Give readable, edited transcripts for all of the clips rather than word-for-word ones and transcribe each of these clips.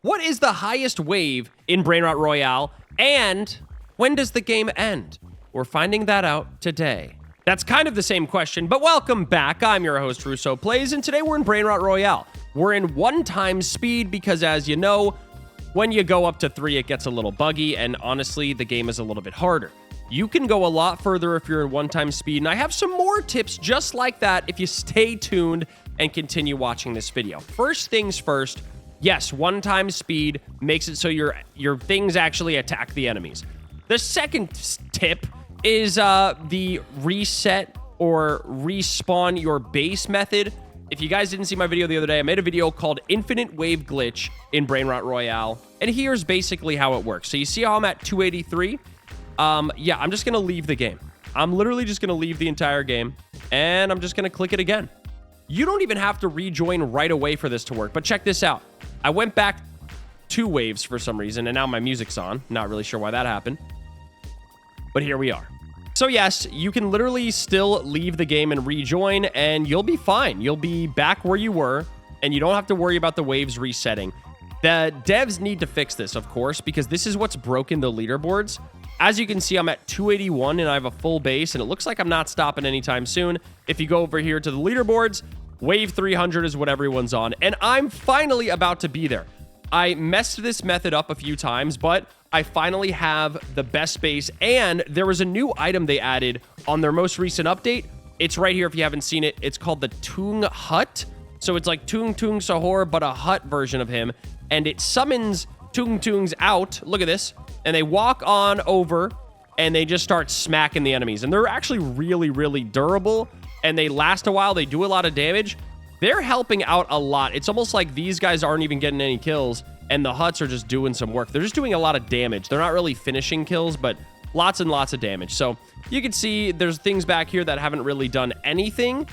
What is the highest wave in Brainrot Royale? And when does the game end? We're finding that out today. That's kind of the same question, but welcome back. I'm your host, RussoPlays, and today we're in Brainrot Royale. We're in 1x speed because, as you know, when you go up to 3, it gets a little buggy, and honestly, the game is a little bit harder. You can go a lot further if you're in 1x speed, and I have some more tips just like that if you stay tuned and continue watching this video. First things first, yes, 1x speed makes it so your things actually attack the enemies. The second tip is the reset or respawn your base method. If you guys didn't see my video the other day, I made a video called Infinite Wave Glitch in Brainrot Royale, and here's basically how it works. So you see how I'm at 283? Yeah, I'm just going to leave the game. I'm literally just going to leave the entire game, and I'm just going to click it again. You don't even have to rejoin right away for this to work, but check this out. I went back 2 waves for some reason, and now my music's on. Not really sure why that happened, but here we are. So yes, you can literally still leave the game and rejoin, and you'll be fine. You'll be back where you were, and you don't have to worry about the waves resetting. The devs need to fix this, of course, because this is what's broken the leaderboards. As you can see, I'm at 281, and I have a full base, and it looks like I'm not stopping anytime soon. If you go over here to the leaderboards, wave 300 is what everyone's on, and I'm finally about to be there. I messed this method up a few times, but I finally have the best base, and there was a new item they added on their most recent update. It's right here if you haven't seen it. It's called the Tung Hut. So it's like Tung Tung Sahur, but a hut version of him, and it summons Tung Tungs out. Look at this. And they walk on over, and they just start smacking the enemies. And they're actually really, really durable, and they last a while. They do a lot of damage. They're helping out a lot. It's almost like these guys aren't even getting any kills, and the huts are just doing some work. They're just doing a lot of damage. They're not really finishing kills, but lots and lots of damage. So you can see there's things back here that haven't really done anything.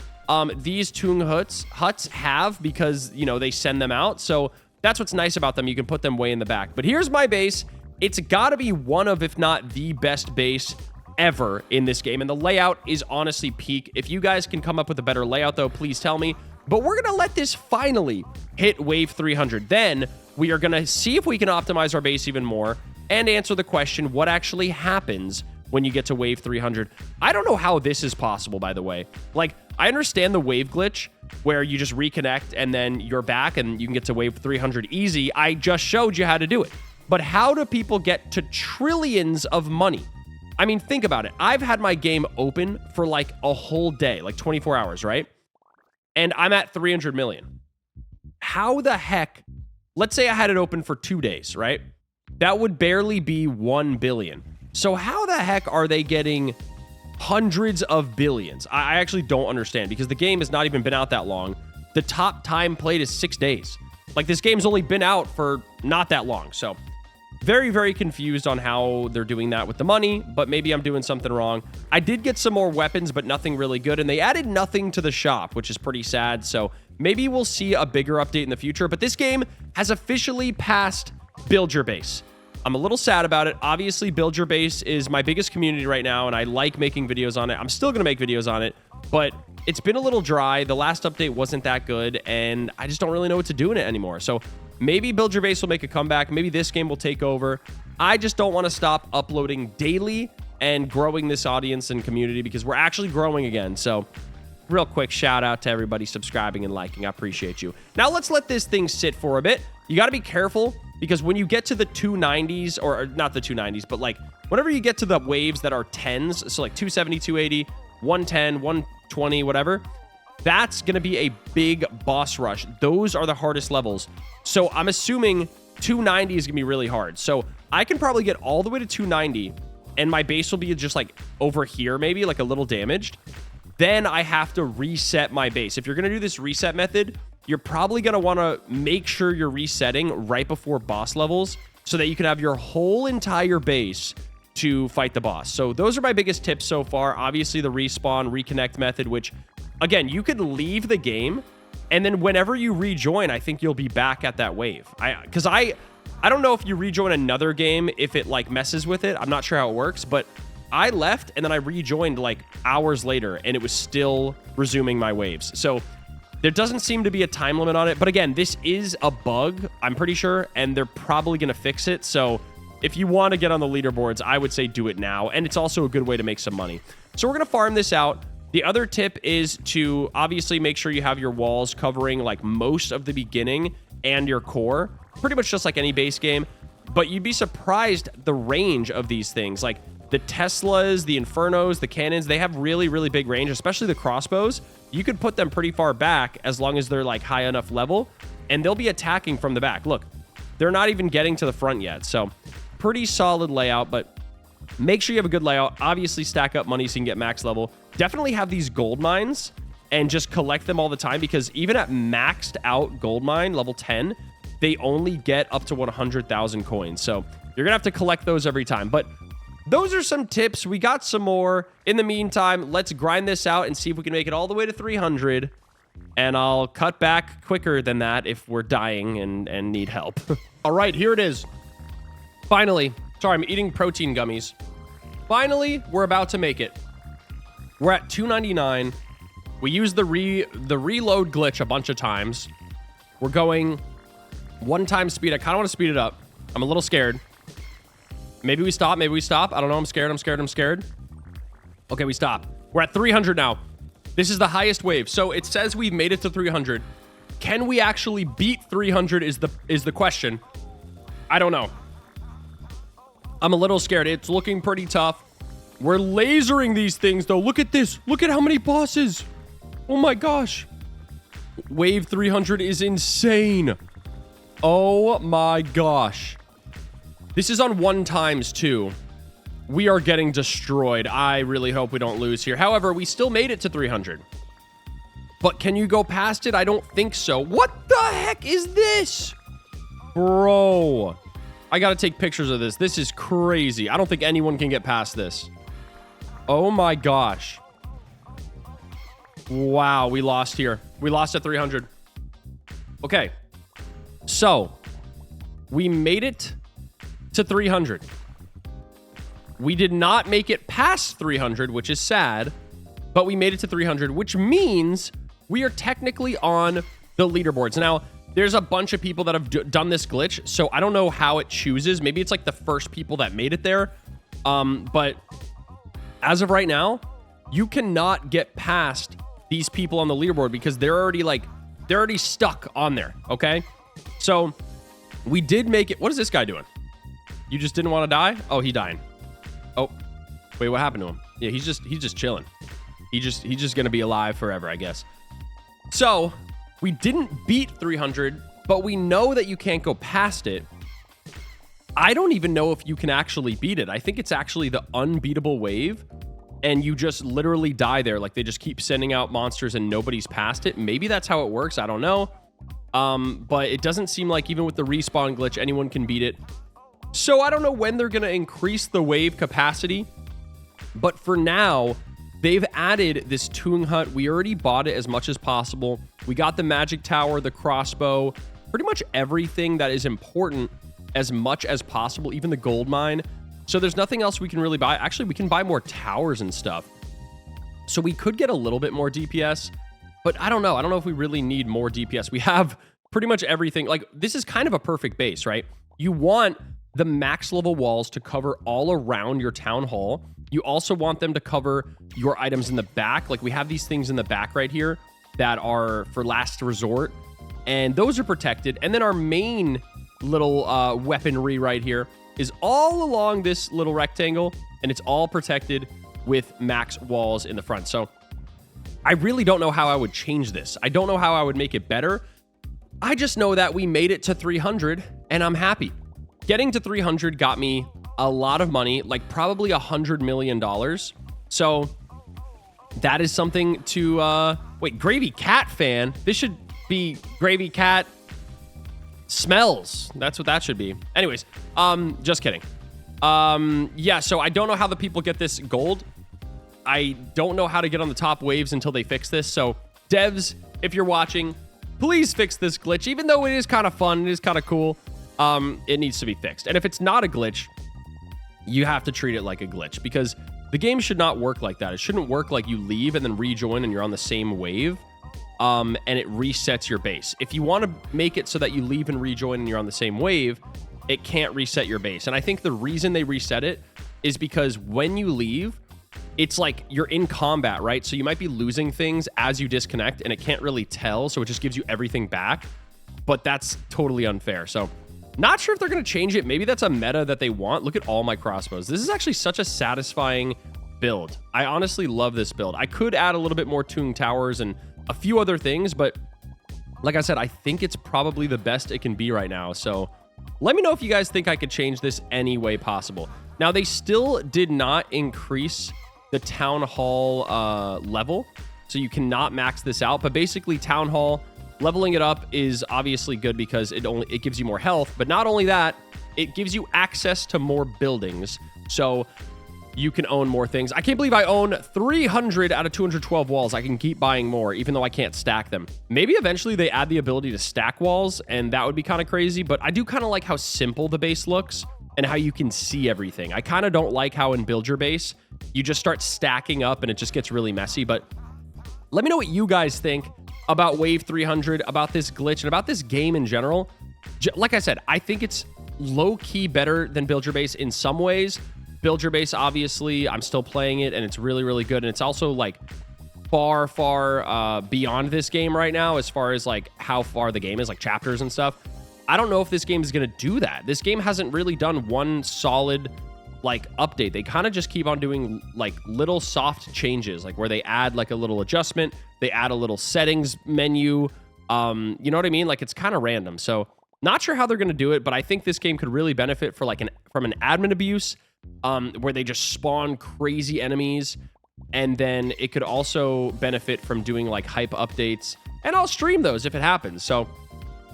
These Tung huts have, because, you know, they send them out. So that's what's nice about them. You can put them way in the back. But here's my base. It's got to be one of, if not the best base ever in this game. And the layout is honestly peak. If you guys can come up with a better layout, though, please tell me. But we're going to let this finally hit wave 300. Then we are going to see if we can optimize our base even more and answer the question, what actually happens when you get to wave 300? I don't know how this is possible, by the way. Like, I understand the wave glitch where you just reconnect and then you're back and you can get to wave 300 easy. I just showed you how to do it. But how do people get to trillions of money? I mean, think about it. I've had my game open for like a whole day, like 24 hours, right? And I'm at 300 million. How the heck? Let's say I had it open for 2 days, right? That would barely be 1 billion. So how the heck are they getting hundreds of billions? I actually don't understand, because the game has not even been out that long. The top time played is 6 days. Like, this game's only been out for not that long. So very, very confused on how they're doing that with the money, but maybe I'm doing something wrong. I did get some more weapons, but nothing really good, and they added nothing to the shop, which is pretty sad. So maybe we'll see a bigger update in the future, but this game has officially passed Build Your Base. I'm a little sad about it. Obviously, Build Your Base is my biggest community right now, and I like making videos on it. I'm still going to make videos on it, but it's been a little dry. The last update wasn't that good, and I just don't really know what to do in it anymore. So maybe Build Your Base will make a comeback. Maybe this game will take over. I just don't want to stop uploading daily and growing this audience and community, because we're actually growing again. So real quick shout out to everybody subscribing and liking. I appreciate you. Now let's let this thing sit for a bit. You got to be careful, because when you get to the 290s, or not the 290s, but like whenever you get to the waves that are 10s, so like 270, 280, 110, 120, whatever, that's going to be a big boss rush. Those are the hardest levels. So I'm assuming 290 is going to be really hard. So I can probably get all the way to 290, and my base will be just like over here, maybe like a little damaged. Then I have to reset my base. If you're going to do this reset method, you're probably going to want to make sure you're resetting right before boss levels so that you can have your whole entire base to fight the boss. So those are my biggest tips so far. Obviously, the respawn, reconnect method, which, again, you could leave the game, and then whenever you rejoin, I think you'll be back at that wave. Because I don't know if you rejoin another game, if it, like, messes with it. I'm not sure how it works, but I left, and then I rejoined, like, hours later, and it was still resuming my waves. So There doesn't seem to be a time limit on it. But again, this is a bug, I'm pretty sure, and they're probably going to fix it. So if you want to get on the leaderboards, I would say do it now. And it's also a good way to make some money. So we're going to farm this out. The other tip is to obviously make sure you have your walls covering like most of the beginning and your core. Pretty much just like any base game. But you'd be surprised the range of these things. Like the Teslas, the Infernos, the cannons, they have really, really big range, especially the crossbows. You could put them pretty far back as long as they're like high enough level, and they'll be attacking from the back. Look, they're not even getting to the front yet. So pretty solid layout, but make sure you have a good layout. Obviously stack up money so you can get max level. Definitely have these gold mines and just collect them all the time, because even at maxed out gold mine level 10, they only get up to 100,000 coins. So you're gonna have to collect those every time. But those are some tips. We got some more. In the meantime, let's grind this out and see if we can make it all the way to 300. And I'll cut back quicker than that if we're dying and need help. All right, here it is. Finally. Sorry, I'm eating protein gummies. Finally, we're about to make it. We're at 299. We used the reload glitch a bunch of times. We're going 1x speed. I kind of want to speed it up. I'm a little scared. Maybe we stop. Maybe we stop. I don't know. I'm scared. I'm scared. I'm scared. Okay, we stop. We're at 300 now. This is the highest wave. So it says we've made it to 300. Can we actually beat 300 is the question. I don't know. I'm a little scared. It's looking pretty tough. We're lasering these things, though. Look at this. Look at how many bosses. Oh, my gosh. Wave 300 is insane. Oh, my gosh. This is on 1x too. We are getting destroyed. I really hope we don't lose here. However, we still made it to 300. But can you go past it? I don't think so. What the heck is this? Bro. I gotta take pictures of this. This is crazy. I don't think anyone can get past this. Oh my gosh. Wow, we lost here. We lost at 300. Okay. So, we made it to 300. We did not make it past 300, which is sad, but we made it to 300, which means we are technically on the leaderboards. Now, there's a bunch of people that have done this glitch, so I don't know how it chooses. Maybe it's like the first people that made it there. But as of right now, you cannot get past these people on the leaderboard because they're already stuck on there, okay? So we did make it. What is this guy doing? You just didn't want to die? Oh, he dying. Oh, wait, what happened to him? Yeah, he's just chilling. He's just gonna be alive forever, I guess. So we didn't beat 300, but we know that you can't go past it. I don't even know if you can actually beat it. I think it's actually the unbeatable wave, and you just literally die there. Like they just keep sending out monsters and nobody's past it. Maybe that's how it works. I don't know. But it doesn't seem like even with the respawn glitch, anyone can beat it. So I don't know when they're going to increase the wave capacity, but for now, they've added this Toon Hut. We already bought it as much as possible. We got the magic tower, the crossbow, pretty much everything that is important as much as possible, even the gold mine. So there's nothing else we can really buy. Actually, we can buy more towers and stuff. So we could get a little bit more DPS, but I don't know. I don't know if we really need more DPS. We have pretty much everything. Like this is kind of a perfect base, right? You want the max level walls to cover all around your town hall. You also want them to cover your items in the back. Like we have these things in the back right here that are for last resort, and those are protected. And then our main little weaponry right here is all along this little rectangle, and it's all protected with max walls in the front. So I really don't know how I would change this. I don't know how I would make it better. I just know that we made it to 300 and I'm happy. Getting to 300 got me a lot of money, like probably $100 million. So that is something to, wait, Gravy Cat fan? This should be Gravy Cat Smells. That's what that should be. Anyways, just kidding. Yeah, so I don't know how the people get this gold. I don't know how to get on the top waves until they fix this. So devs, if you're watching, please fix this glitch. Even though it is kind of fun, it is kind of cool. It needs to be fixed. And if it's not a glitch, you have to treat it like a glitch, because the game should not work like that. It shouldn't work like you leave and then rejoin and you're on the same wave. and it resets your base. If you want to make it so that you leave and rejoin and you're on the same wave, it can't reset your base. And I think the reason they reset it is because when you leave, it's like you're in combat, right? So you might be losing things as you disconnect and it can't really tell. So it just gives you everything back. But that's totally unfair. So not sure if they're going to change it. Maybe that's a meta that they want. Look at all my crossbows. This is actually such a satisfying build. I honestly love this build. I could add a little bit more Toon Towers and a few other things, but like I said, I think it's probably the best it can be right now. So let me know if you guys think I could change this any way possible. Now, they still did not increase the Town Hall level, so you cannot max this out. But basically, Town Hall, leveling it up is obviously good because it gives you more health. But not only that, it gives you access to more buildings. So you can own more things. I can't believe I own 300 out of 212 walls. I can keep buying more, even though I can't stack them. Maybe eventually they add the ability to stack walls, and that would be kind of crazy, but I do kind of like how simple the base looks and how you can see everything. I kind of don't like how in Build Your Base, you just start stacking up and it just gets really messy, but let me know what you guys think about Wave 300, about this glitch, and about this game in general. Like I said, I think it's low-key better than Build Your Base in some ways. Build Your Base, obviously, I'm still playing it, and it's really, really good. And it's also, like, far, far beyond this game right now as far as, like, how far the game is, like, chapters and stuff. I don't know if this game is going to do that. This game hasn't really done one solid, like, update. They kind of just keep on doing, like, little soft changes, like, where they add, like, a little adjustment. They add a little settings menu. You know what I mean? Like, it's kind of random. So, not sure how they're going to do it, but I think this game could really benefit for, like, from an admin abuse, where they just spawn crazy enemies, and then it could also benefit from doing like hype updates, and I'll stream those if it happens. So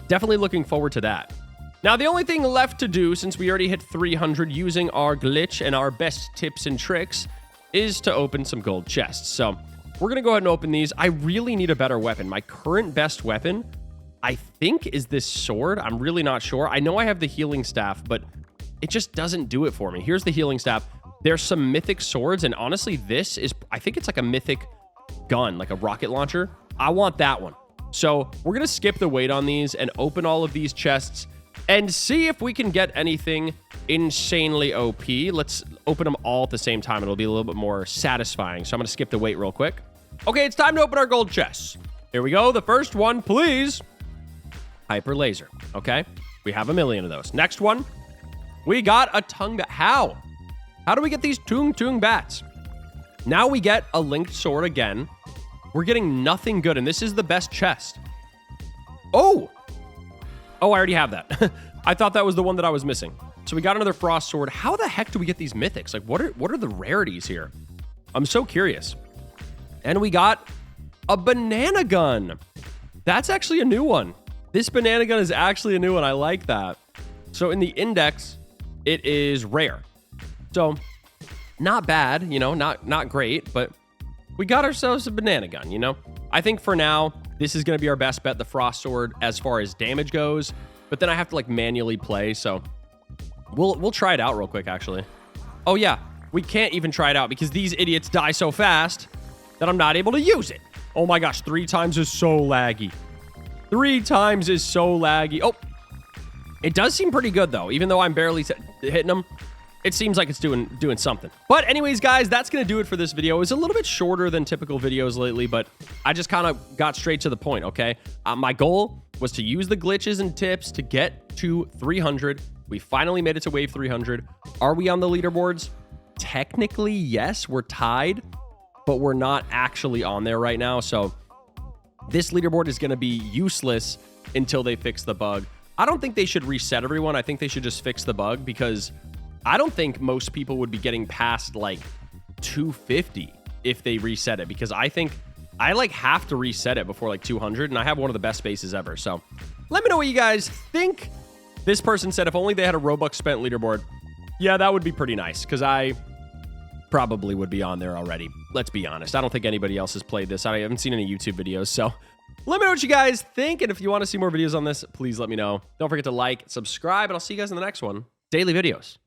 definitely looking forward to that. Now, the only thing left to do, since we already hit 300 using our glitch and our best tips and tricks, is to open some gold chests. So we're gonna go ahead and open these. I really need a better weapon. My current best weapon, I think, is this sword. I'm really not sure. I know I have the healing staff, but it just doesn't do it for me. Here's the healing staff. There's some mythic swords, and honestly, this is, I think it's like a mythic gun, like a rocket launcher. I want that one. So we're going to skip the wait on these and open all of these chests and see if we can get anything insanely OP. Let's open them all at the same time. It'll be a little bit more satisfying. So I'm going to skip the wait real quick. Okay, it's time to open our gold chests. Here we go. The first one, please. Hyper laser. Okay, we have a million of those. Next one. We got a tongue bat. How? How do we get these tung bats? Now we get a linked sword again. We're getting nothing good, and this is the best chest. Oh! Oh, I already have that. I thought that was the one that I was missing. So we got another frost sword. How the heck do we get these mythics? Like, what are the rarities here? I'm so curious. And we got a banana gun. That's actually a new one. This banana gun is actually a new one. I like that. So in the index, it is rare. So not bad, you know, not great, but we got ourselves a banana gun, you know? I think for now, this is going to be our best bet, the frost sword, as far as damage goes. But then I have to like manually play, so we'll try it out real quick, actually. Oh yeah, we can't even try it out because these idiots die so fast that I'm not able to use it. Oh my gosh, 3 times is so laggy. 3 times is so laggy. Oh, it does seem pretty good though, even though I'm barely hitting them. It seems like it's doing something. But anyways, guys, that's going to do it for this video. It was a little bit shorter than typical videos lately, but I just kind of got straight to the point, okay? My goal was to use the glitches and tips to get to 300. We finally made it to wave 300. Are we on the leaderboards? Technically, yes, we're tied, but we're not actually on there right now. So this leaderboard is going to be useless until they fix the bug. I don't think they should reset everyone. I think they should just fix the bug because I don't think most people would be getting past like 250 if they reset it, because I think I like have to reset it before like 200, and I have one of the best bases ever. So let me know what you guys think. This person said if only they had a Robux spent leaderboard. Yeah, that would be pretty nice, because I probably would be on there already. Let's be honest. I don't think anybody else has played this. I haven't seen any YouTube videos, so let me know what you guys think, and if you want to see more videos on this, please let me know. Don't forget to like, subscribe, and I'll see you guys in the next one. Daily videos.